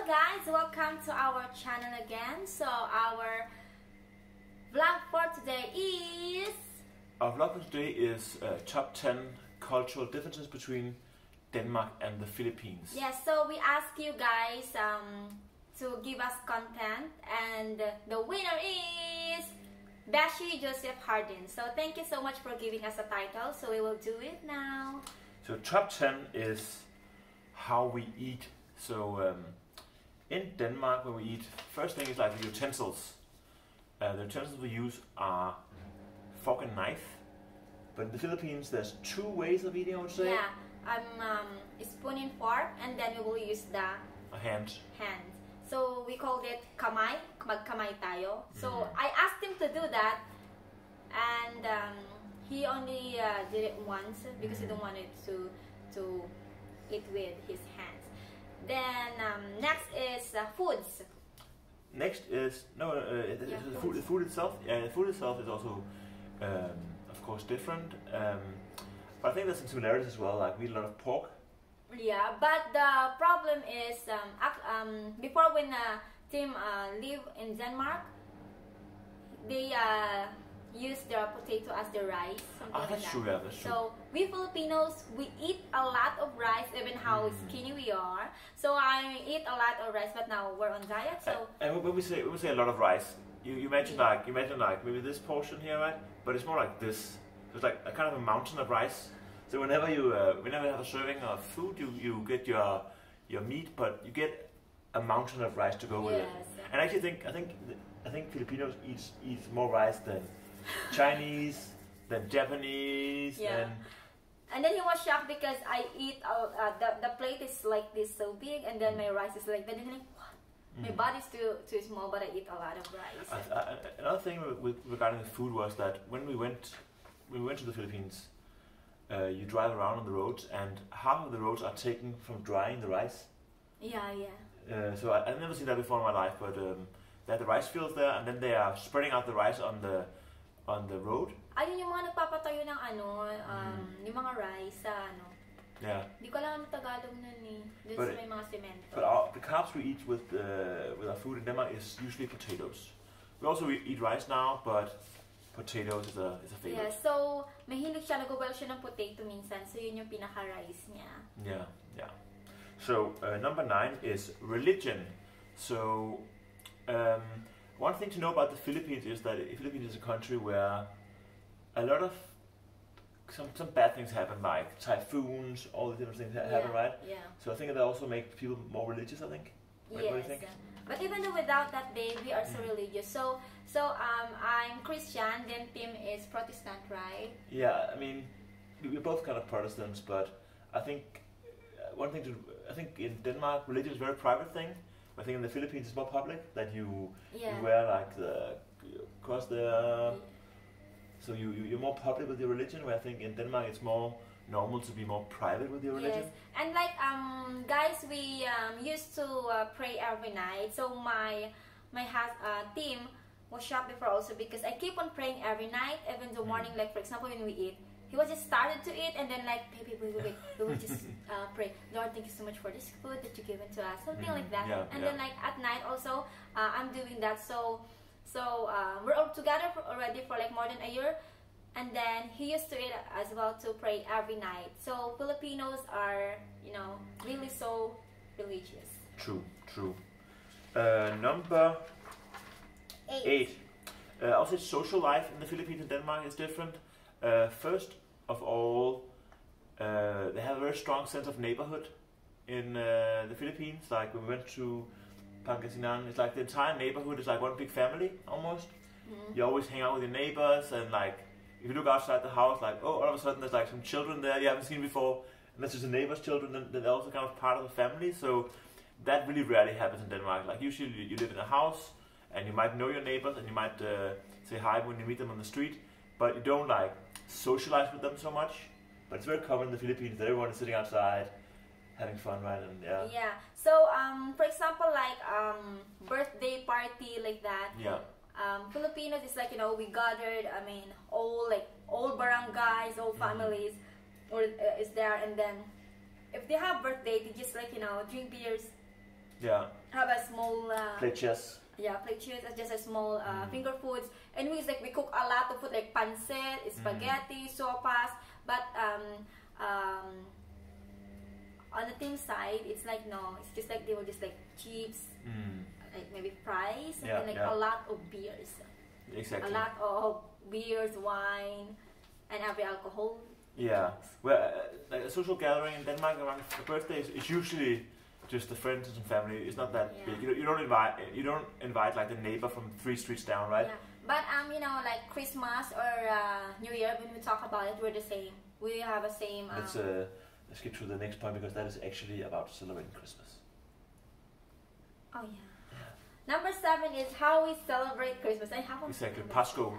Hello guys, welcome to our channel again. So our vlog for today is... Our vlog for today is top 10 cultural differences between Denmark and the Philippines. Yes, so we ask you guys to give us content, and the winner is Bashi Joseph Hardin. So thank you so much for giving us a title, so we will do it now. So top 10 is how we eat. So in Denmark, when we eat, first thing is like the utensils. The utensils we use are fork and knife. But in the Philippines, there's two ways of eating, I would say. Yeah, spoon and fork, and then we will use the hand. So we called it kamay, magkamay tayo. So I asked him to do that, and he only did it once because he don't want it to eat with his hands. Then next is foods. Next is the food itself. Yeah, the food itself is also, of course, different. But I think there's some similarities as well. Like we eat a lot of pork. Yeah, but the problem is before when Tim live in Denmark, they use their potato as the rice. That's true. Yeah, that's true. So we Filipinos, we eat a lot of rice, even how skinny we are. So I eat a lot of rice, but now we're on diet. So and when we say a lot of rice, you mentioned like maybe this portion here, right? But it's more like this. So it's like a kind of a mountain of rice. So whenever you have a serving of food, you get your meat, but you get a mountain of rice to go with it. And I actually I think Filipinos eat more rice than Chinese, than Japanese. Yeah. And then he was shocked because I eat the plate is like this so big, and then my rice is like that. And he's like, what? My body's too small, but I eat a lot of rice. Another thing regarding the food was that when we went to the Philippines, you drive around on the roads, and half of the roads are taken from drying the rice. Yeah. So I've never seen that before in my life, but they have the rice fields there, and then they are spreading out the rice on the road. Ayun yung mga nagpapatayo ng yung mga rice sa Yeah. Di ko alam ang Tagalog nun eh. Dun sa may mga semento. But the carbs we eat with our food in Denmark is usually potatoes. We also eat rice now, but potatoes is a favorite. Yeah, so mahilig siya, nag-boil siya ng potato minsan. So yun yung pinaka-rice niya. Yeah. So number 9 is religion. So one thing to know about the Philippines is that the Philippines is a country where a lot of some bad things happen, like typhoons, all the different things happen, right? Yeah. So I think that also makes people more religious, I think. What do you think? But even though without that, we are so religious. So I'm Christian, then Tim is Protestant, right? Yeah, I mean, we're both kind of Protestants, but I think I think in Denmark, religion is a very private thing. I think in the Philippines it's more public, that you wear like the cross there. So you're more public with your religion, where I think in Denmark it's more normal to be more private with your religion. Yes, and like guys, we used to pray every night. So my team was shocked before also, because I keep on praying every night, even the morning. Like for example, when we eat, he was just started to eat, and then like, wait, we will just pray, Lord, thank you so much for this food that you given to us, something like that. Then like at night also, I'm doing that. So we're all together already for like more than a year, and then he used to eat as well, to pray every night. So Filipinos are, really so religious. True. Number 8. Also, social life in the Philippines and Denmark is different. First of all, they have a very strong sense of neighborhood in the Philippines. Like when we went to Pangasinan, it's like the entire neighborhood is like one big family almost. You always hang out with your neighbors, and like if you look outside the house, like all of a sudden there's like some children there you haven't seen before, and that's just the neighbor's children, and they're also kind of part of the family. So that really rarely happens in Denmark. Like usually you live in a house, and you might know your neighbors, and you might say hi when you meet them on the street, but you don't like socialize with them so much. But it's very common in the Philippines that everyone is sitting outside having fun, right? And so for example, like birthday party like that, Filipinos is like, we gathered, all barangays, all families is there, and then if they have birthday, they just like, drink beers Yeah. Have a small Play chess. Yeah, play chess, just a small finger foods. And we like we cook a lot of food like pancit, spaghetti, sopas. But on the team side, it's like no, it's just like they were just like chips, like maybe fries, and like a lot of beers. Exactly. A lot of beers, wine, and every alcohol. Yeah. Well, like a social gathering in Denmark around the birthdays is usually just the friends and family. It's not that big. You don't invite like the neighbor from 3 streets down, right? Yeah. But you know, like Christmas or New Year, when we talk about it, we're the same. We have a same. Let's get to the next point because that is actually about celebrating Christmas. Oh yeah. Number 7 is how we celebrate Christmas. I haven't exactly Pasco.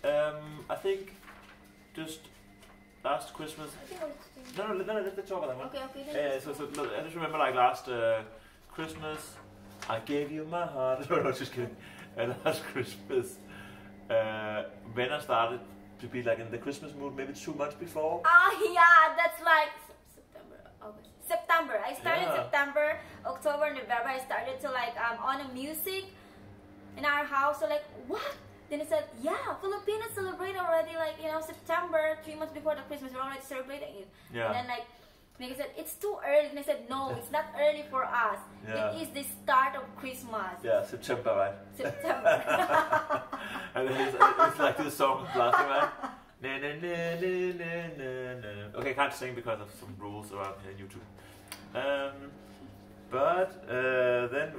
I think just last Christmas. No, let's talk about that one. Okay. So I just remember like last Christmas, I gave you my heart. No, just kidding. Last Christmas, when I started to be like in the Christmas mood, maybe 2 months before. Oh yeah, that's like September. I started September, October, November. I started to like on a music in our house. So like what? Then I said, yeah, Filipinos celebrate already, like, you know, September, 3 months before the Christmas, we're already celebrating it. Yeah. And then, like I said, it's too early. And I said, no, it's not early for us. Yeah. It is the start of Christmas. Yeah, September, right? September. And then it's like this song blasting, right? Na, na, na, na, na, na, na. Okay, I can't sing because of some rules around here on YouTube. But then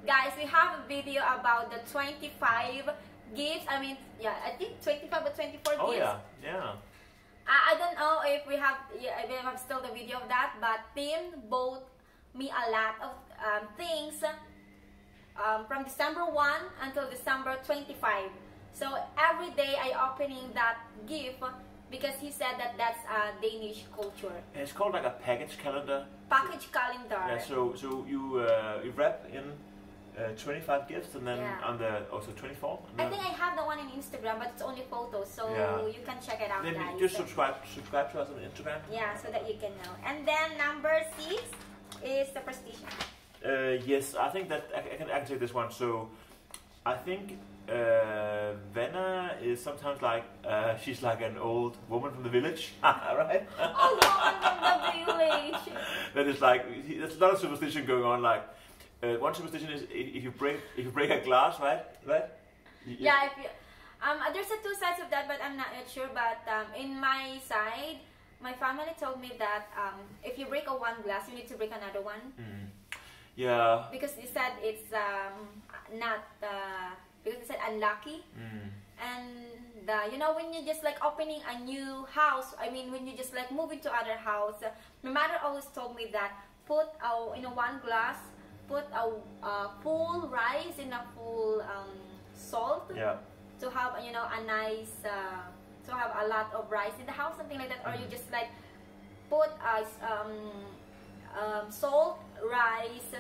guys, we have a video about the 25 gifts. I mean, yeah, I think 25 or 24 gifts. Oh yeah. I don't know if we have still the video of that, but Tim bought me a lot of things from December 1 until December 25. So every day I opening that gift because he said that that's Danish culture. It's called like a package calendar. Package calendar. Yeah. So you wrap in 25 gifts and then on the also 24. I think I have the one in Instagram, but it's only photos, so you can check it out. Then guys. Just subscribe to us on Instagram. Yeah, so that you can know. And then number 6 is the prestige. Yes, I think that I can take this one. So I think Venna is sometimes like she's like an old woman from the village, right? Old woman from the village. That is like there's a lot of superstition going on. Like one superstition is if you break a glass, right? Yeah. If you, there's a 2 sides of that, but I'm not yet sure. But in my side, my family told me that if you break one glass, you need to break another one. Yeah. Because they said it's not. Because they said unlucky. And you know, when you just like opening a new house, I mean when you just like move into other house, my mother always told me that put in one glass, put a full rice in a full salt to have, you know, a nice to have a lot of rice in the house, something like that. Or you just like put salt, rice,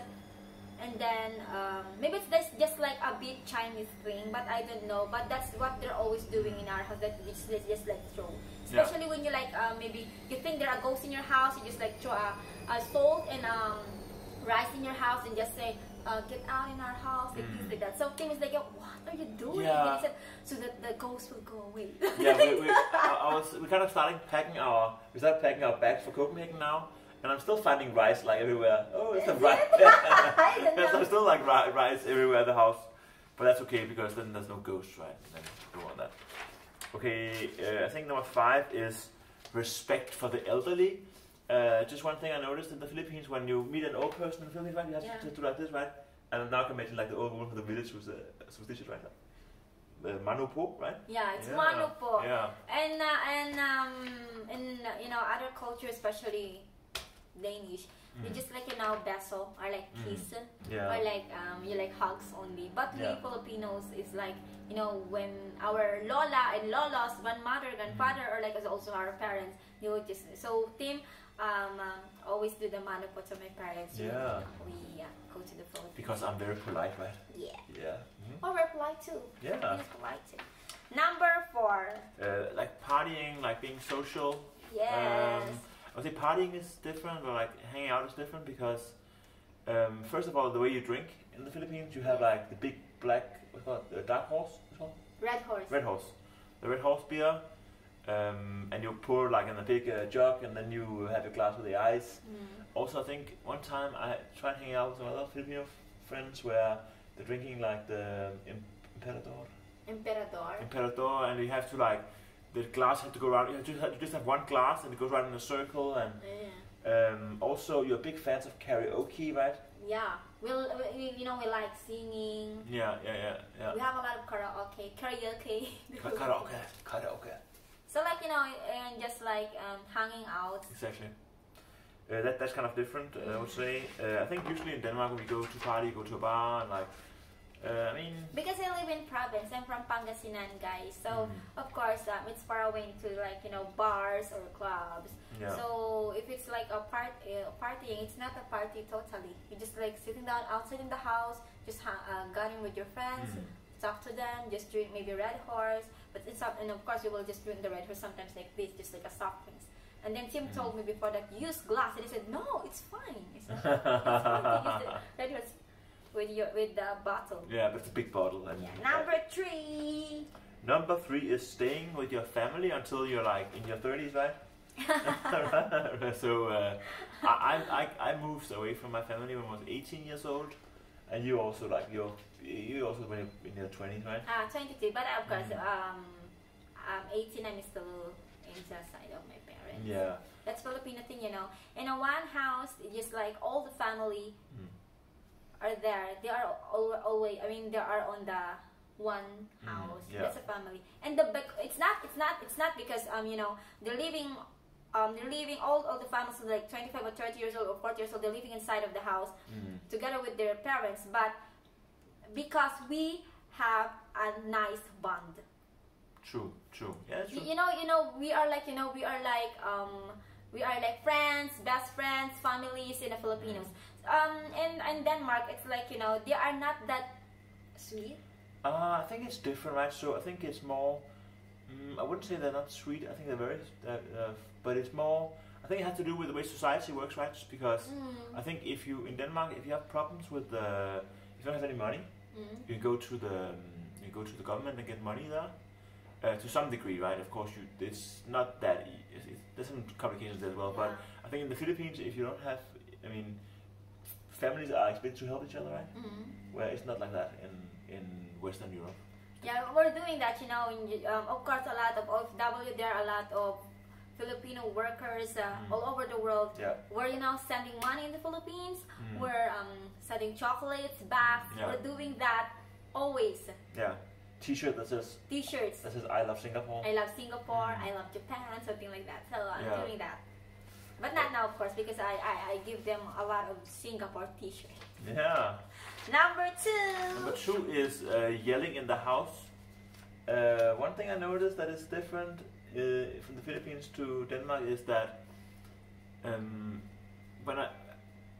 and then maybe it's just like a big Chinese thing, but I don't know. But that's what they're always doing in our house. That it's just like throw. Especially when you like maybe you think there are ghosts in your house, you just like throw a salt and rice in your house and just say get out in our house, like things like that. So Tim is like, what are you doing? And he said, so that the ghost will go away. Yeah, we kind of started packing our bags for Copenhagen now. And I'm still finding rice like everywhere. Oh, it's a rice. There's still like rice everywhere in the house. But that's okay because then there's no ghosts, right? And then go on that. Okay, I think number 5 is respect for the elderly. Just one thing I noticed in the Philippines, when you meet an old person in the Philippines, right, you have to do like this, right? And now I can imagine like the old woman from the village who's superstitious, right? The manu po, right? Yeah, it's manu po. Yeah. And in you know, other cultures, especially Danish, you just like, you know, beso or like kiss or like you like hugs only. But we Filipinos is like, you know, when our lola and lolos, grandmother, grandfather, or like also our parents, you would just Tim always do the mano po to my parents. We go to the phone because I'm very polite, right? Yeah. Or we're polite too. Yeah. He's polite too. Number 4. Like partying, like being social. Yes. I would say partying is different, or like hanging out is different because First of all, the way you drink in the Philippines, you have like the big black, what's it called, dark horse? What's it called? Red horse. Red horse. The red horse beer. And you pour like in a big jug, and then you have a glass with the ice. Also, I think one time I tried hanging out with some other Filipino friends where they're drinking like the Emperador, and you have to like, the glass have to go around. You just have one glass, and it goes right in a circle. And also, you're big fans of karaoke, right? Yeah, we like singing. Yeah. We have a lot of karaoke. Karaoke. So like and just like hanging out. Exactly. That's kind of different, I would say. I think usually in Denmark when we go to party, go to a bar, and like, I mean... Because I live in province, I'm from Pangasinan, guys. So, of course, it's far away to like, bars or clubs. Yeah. So, if it's like a partying, it's not a party totally. You're just like sitting down outside in the house, just gunning with your friends, talk to them, just drink maybe Red Horse. But and of course, you will just drink the Red Horse sometimes like this, just like a soft drinks. And then Tim told me before that use glass, and he said, no, it's fine. It's not it's fine to use the Red Horse with the bottle. Yeah, but it's a big bottle. And Number 3. Number 3 is staying with your family until you're like in your 30s, right? So I moved away from my family when I was 18 years old, and you also like you also when you're in your 20s, right? 22, but of course, 18 I'm still in the side of my parents. Yeah. That's Filipino thing, In a one house, just like all the family are there. They are always. I mean, they are on the one house. Yeah. That's a family, and it's not because they're living all the families like 25 or 30 years old or 40 years old. They're living inside of the house together with their parents, but because we have a nice bond. True. Yeah, true. We are like friends, best friends, families in the Filipinos. In Denmark, it's like they are not that sweet. I think it's different, right? So I think it's more. I wouldn't say they're not sweet. I think they're very, but it's more. I think it has to do with the way society works, right? Just because I think if you in Denmark, if you have problems with if you don't have any money, you go to the government and get money there. To some degree, right? Of course, it's not that. There's some complications there as well, but I think in the Philippines, if you don't have, families are expected to help each other, right? Where it's not like that in Western Europe. Yeah, we're doing that, of course, a lot of OFW, there are a lot of Filipino workers all over the world. Yeah. We're sending money in the Philippines. We're sending chocolates, bags. Yeah. We're doing that always. Yeah. T-shirt that says I love Singapore. I love Singapore. I love Japan, something like that. So I'm doing that, but not now, of course, because I give them a lot of Singapore T-shirts. Yeah. Number 2. Number 2 is yelling in the house. One thing I noticed that is different from the Philippines to Denmark is that when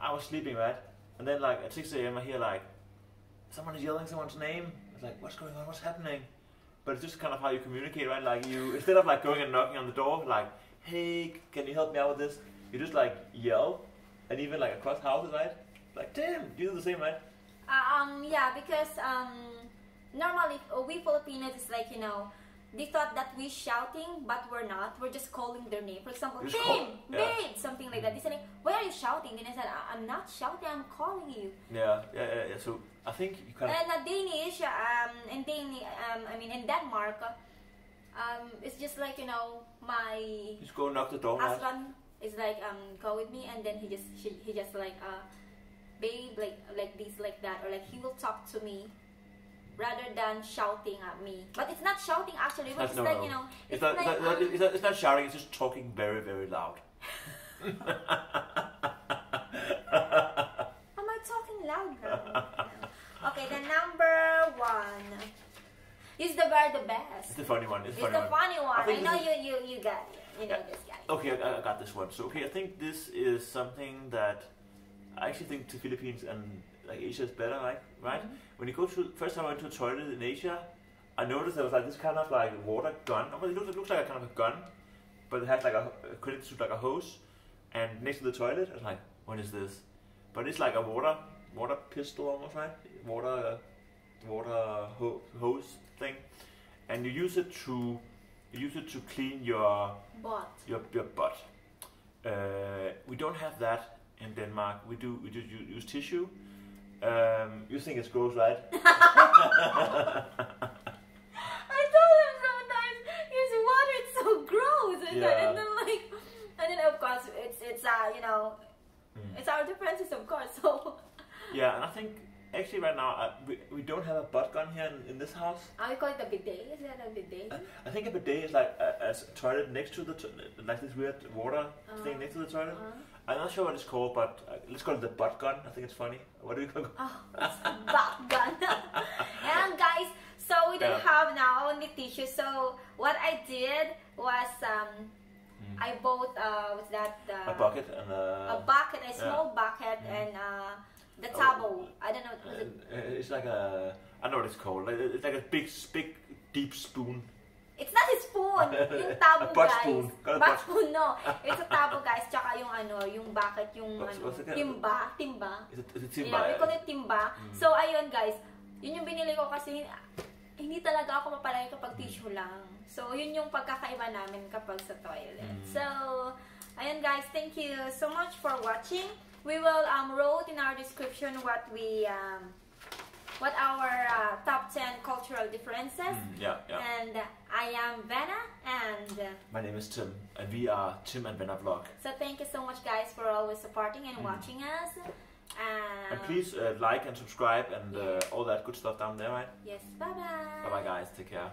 I was sleeping, right, and then like at 6 a.m. I hear like someone is yelling someone's name. Like, what's going on? What's happening? But it's just kind of how you communicate, right? Like you, instead of like going and knocking on the door, like, hey, can you help me out with this? You just like yell, and even like across houses, right? Like, Tim, you do the same, right? Yeah, because normally we Filipinos is like they thought that we're shouting, but we're not. We're just calling their name. For example, Tim, babe, something like that. They said, why are you shouting? Then I said, I'm not shouting. I'm calling you. Yeah. So I think you kind of. And Danish, in Denmark, it's just like my. Just go knock the door. Husband is like go with me, and then he just like babe, like this, like that, or like he will talk to me. Rather than shouting at me, but it's not shouting actually. But it's not shouting. It's just talking very, very loud. Am I talking loud now? Okay, the number 1 is the best. It's the funny one. It's the funny one. I know you got it. This guy. Okay, I got this one. So I think this is something that I actually think the Philippines and like Asia is better, right? When you go to first time I went to a toilet in Asia, I noticed there was like this kind of like water gun. It looks like a kind of a gun, but it has like connected to like a hose, and next to the toilet, I was like, what is this? But it's like a water water pistol almost, right? Water hose thing, and you use it to clean your butt. Your butt. We don't have that in Denmark. We just use tissue. You think it's gross, right? I told him sometimes use water. It's so gross, and then of course it's it's our differences, of course. So yeah, and I think actually right now we don't have a butt gun here in this house. We call it a bidet. Is that a bidet? I think a bidet is like a toilet next to the like this weird water thing next to the toilet. I'm not sure what it's called, but let's call it the butt gun. I think it's funny. What do we call it? Oh, it's a butt gun. And guys, so we don't have now only tissue. So what I did was I bought what's that? A bucket and a small bucket and the tabo. I don't know. It's like a. I know what it's called. It's like a big deep spoon. It's not a spoon. Yung tabo, a butt guys. Spoon. Butt spoon, no. It's a tabo, guys. Tsaka yung yung bucket, yung timba. Is it timba? Yeah, we call it timba. So ayun, guys. Yun yung binili ko kasi hindi talaga ako mapalagi kapag tissue lang. So yun yung pagkakaiba namin kapag sa toilet. So ayun, guys. Thank you so much for watching. We will wrote in our description what our top 10 cultural differences. And I am Vanna and my name is Tim, and we are Tim and Vanna Vlog. So thank you so much, guys, for always supporting and watching us. And please like and subscribe and all that good stuff down there, right? Yes. Bye bye. Bye bye, guys. Take care.